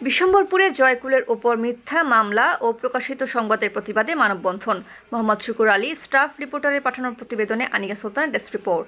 বিশ্বম্বরপুরে জয়কুলের ওপর মিথ্যা মামলা ও প্রকাশিত সংবাদের প্রতিবাদে মানববন্ধন। মোহাম্মদ শুকুর আলী, স্টাফ রিপোর্টারের পাঠানো প্রতিবেদনে আনিকা সুলতান, ডেস্ক রিপোর্ট।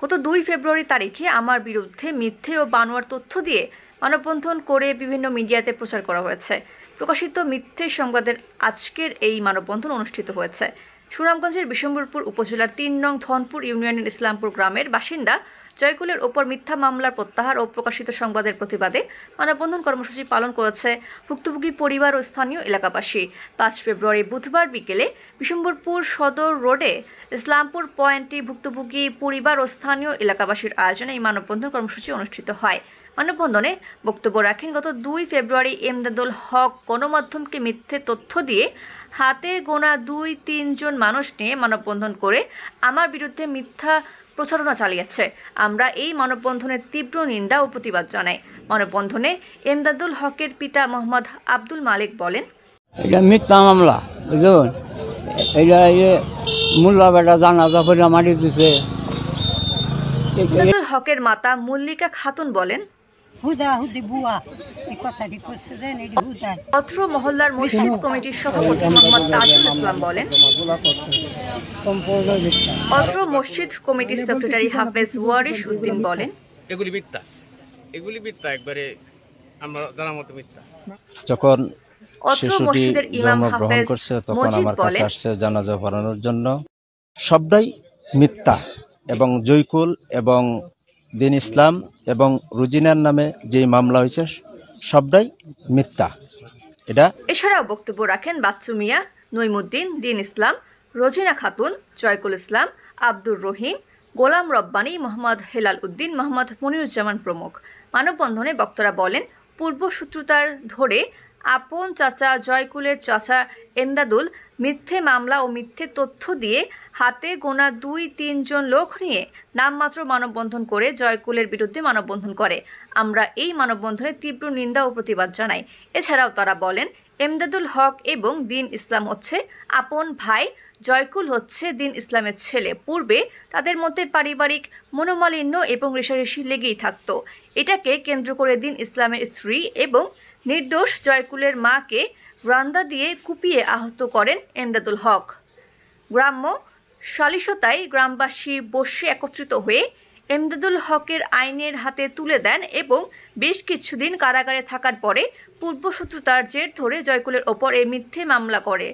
গত 2 ফেব্রুয়ারি তারিখে আমার বিরুদ্ধে মিথ্যে ও বানোয়ার তথ্য দিয়ে মানববন্ধন করে বিভিন্ন মিডিয়াতে প্রচার করা হয়েছে। প্রকাশিত মিথ্যে সংবাদের আজকের এই মানববন্ধন অনুষ্ঠিত হয়েছে। সুনামগঞ্জের বিশ্বম্বরপুর উপজেলার 3 নং ধনপুর ইউনিয়নের ইসলামপুর গ্রামের বাসিন্দা জয়কুলের ওপর মিথ্যা মামলার প্রত্যাহার ও প্রকাশিত সংবাদের প্রতিবাদে মানববন্ধন কর্মসূচি পালন করেছে ভুক্তভোগী পরিবার ও স্থানীয় এলাকাবাসী। 5 ফেব্রুয়ারি বুধবার বিকেলে বিশ্বম্বরপুর সদর রোডে ইসলামপুর পয়েন্টে ভুক্তভোগী পরিবার ও স্থানীয় এলাকাবাসীর আয়োজনে এই মানববন্ধন কর্মসূচি অনুষ্ঠিত হয়। মানববন্ধনে বক্তব্য রাখেন গত 2 ফেব্রুয়ারি এমদাদুল হক গণমাধ্যমকে মিথ্যে তথ্য দিয়ে হাতে গোনা 2-3 জন মানুষ নিয়ে মানববন্ধন করে আমার বিরুদ্ধে মিথ্যা প্রচারণা চালিয়েছে। আমরা এই মানববন্ধনের তীব্র নিন্দা ও প্রতিবাদ জানাই। মানববন্ধনে এমদাদুল হকের পিতা মোহাম্মদ আব্দুল মালিক বলেন, এটা মিথ্যা মামলা, বুঝলেন? এটা মোল্লা বেটা জানাজা করে মারি দিছে। এমদাদুল হকের মাতা মল্লিকা খাতুন বলেন, অত্র মহল্লার মসজিদ কমিটির সভাপতি মোহাম্মদ তাজুল ইসলাম বলেন, অত্র মসজিদ কমিটির সেক্রেটারি হাফেজ ওয়ারিশ উদ্দিন বলেন, এগুলি মিথ্যা একবারে আমরা জানার মতো মিথ্যা। যখন অত্র মসজিদের ইমাম হাফেজ করছে তখন মজিদ আমার কাছে বলেন, আসছে জানাজা পড়ানোর জন্য। সবটাই মিথ্যা এবং জয়কুল এবং দিন ইসলাম এবং রুজিনার নামে যে মামলা হয়েছে সবটাই মিথ্যা। এছাড়াও বক্তব্য রাখেন বাচ্চু মিয়া, নইমুদ্দিন, দিন ইসলাম, রোজিনা খাতুন, জয়কুল ইসলাম, আব্দুর রহিম, গোলাম রব্বানী, মোহাম্মদ হেলাল উদ্দিন, মোহাম্মদ মনিরুজ্জামান প্রমুখ। মানববন্ধনে বক্তারা বলেন, পূর্বশত্রুতার ধরে আপন চাচা জয়কুলের চাচা এমদাদুল মিথ্যে মামলা ও মিথ্যে তথ্য দিয়ে হাতে গোনা 2-3 জন লোক নিয়ে নামমাত্র মানববন্ধন করে জয়কুলের বিরুদ্ধে মানববন্ধন করে। আমরা এই মানববন্ধনের তীব্র নিন্দা ও প্রতিবাদ জানাই। এছাড়াও তারা বলেন, এমদাদুল হক এবং দিন ইসলাম হচ্ছে আপন ভাই, জয়কুল হচ্ছে দিন ইসলামের ছেলে। পূর্বে তাদের মধ্যে পারিবারিক মনোমালিন্য এবং রেষারেষি লেগেই থাকত। এটাকে কেন্দ্র করে দিন ইসলামের স্ত্রী এবং নির্দোষ জয়কুলের মাকে রান্দা দিয়ে কুপিয়ে আহত করেন এমদাদুল হক। গ্রাম্য সালিশতায় গ্রামবাসী বসে একত্রিত হয়ে এমদাদুল হকের আইনের হাতে তুলে দেন এবং বেশ কিছুদিন কারাগারে থাকার পরে পূর্বশত্রুতার জের ধরে জয়কুলের ওপর এই মিথ্যে মামলা করে।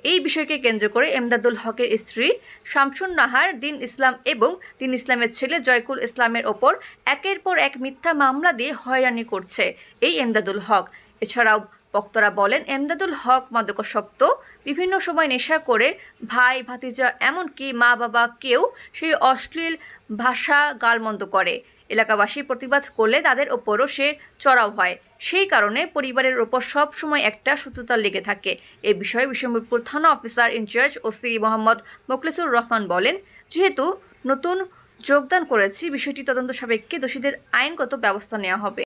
এই বিষয়কে কেন্দ্র করে এমদাদুল হকের স্ত্রী শামসুন নাহার, দিন ইসলাম এবং দিন ইসলামের ছেলে জয়কুল ইসলামের ওপর একের পর এক মিথ্যা মামলা দিয়ে হয়রানি করছে এই এমদাদুল হক। এছাড়াও বক্তারা বলেন, এমদাদুল হক মাদকাসক্ত, বিভিন্ন সময় নেশা করে ভাই ভাতিজা এমনকি মা বাবা কেউ সেই অশ্লীল ভাষা গালমন্দ করে। এলাকাবাসী প্রতিবাদ করলে তাদের ওপরও সে চড়াও হয়। সেই কারণে পরিবারের ওপর সব সময় একটা শত্রুতা লেগে থাকে। এ বিষয়ে বিশ্বম্বরপুর থানা officer in charge OC Mohammad Mokhlesur Rahman বলেন, যেহেতু নতুন যোগদান করেছি, বিষয়টি তদন্ত সাপেক্ষে দোষীদের আইনগত ব্যবস্থা নেওয়া হবে।